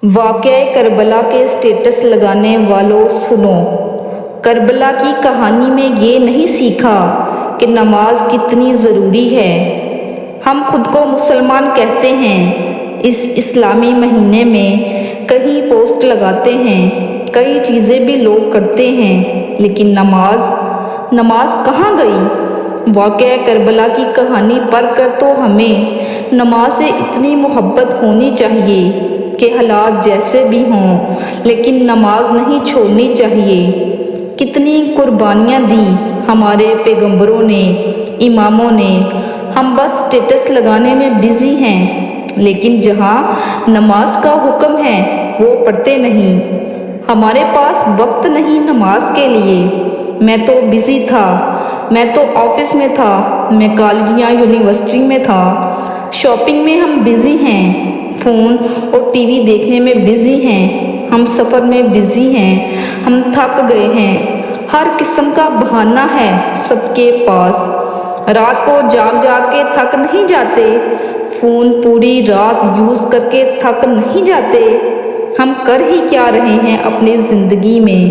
واقعہ کربلا کے اسٹیٹس لگانے والوں سنو، کربلا کی کہانی میں یہ نہیں سیکھا کہ نماز کتنی ضروری ہے۔ ہم خود کو مسلمان کہتے ہیں، اس اسلامی مہینے میں کئی پوسٹ لگاتے ہیں، کئی چیزیں بھی لوگ کرتے ہیں، لیکن نماز کہاں گئی؟ واقعہ کربلا کی کہانی پڑھ کر تو ہمیں نماز سے اتنی محبت ہونی چاہیے کہ حالات جیسے بھی ہوں لیکن نماز نہیں چھوڑنی چاہیے۔ کتنی قربانیاں دی ہمارے پیغمبروں نے، اماموں نے، ہم بس اسٹیٹس لگانے میں بزی ہیں، لیکن جہاں نماز کا حکم ہے وہ پڑھتے نہیں۔ ہمارے پاس وقت نہیں نماز کے لیے۔ میں تو بزی تھا، میں تو آفس میں تھا، میں کالج یا یونیورسٹی میں تھا، شاپنگ میں ہم بزی ہیں، فون اور ٹی وی دیکھنے میں بزی ہیں، ہم سفر میں بزی ہیں، ہم تھک گئے ہیں۔ ہر قسم کا بہانہ ہے سب کے پاس۔ رات کو جاگ کے تھک نہیں جاتے، فون پوری رات یوز کر کے تھک نہیں جاتے۔ ہم کر ہی کیا رہے ہیں اپنی زندگی میں؟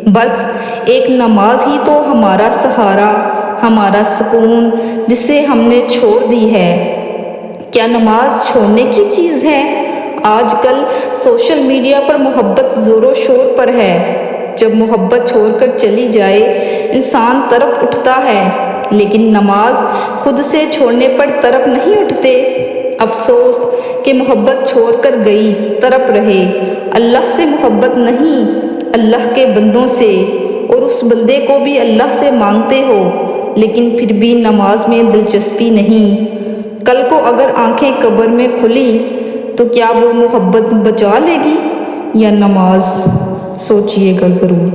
بس ایک نماز ہی تو ہمارا سہارا، ہمارا سکون، جسے ہم نے چھوڑ دی ہے۔ کیا نماز چھوڑنے کی چیز ہے؟ آج کل سوشل میڈیا پر محبت زور و شور پر ہے۔ جب محبت چھوڑ کر چلی جائے انسان تڑپ اٹھتا ہے، لیکن نماز خود سے چھوڑنے پر تڑپ نہیں اٹھتے۔ افسوس کہ محبت چھوڑ کر گئی، تڑپ رہے۔ اللہ سے محبت نہیں، اللہ کے بندوں سے، اور اس بندے کو بھی اللہ سے مانگتے ہو، لیکن پھر بھی نماز میں دلچسپی نہیں۔ کل کو اگر آنکھیں قبر میں کھلی تو کیا وہ محبت بچا لے گی یا نماز؟ سوچئے گا ضرور۔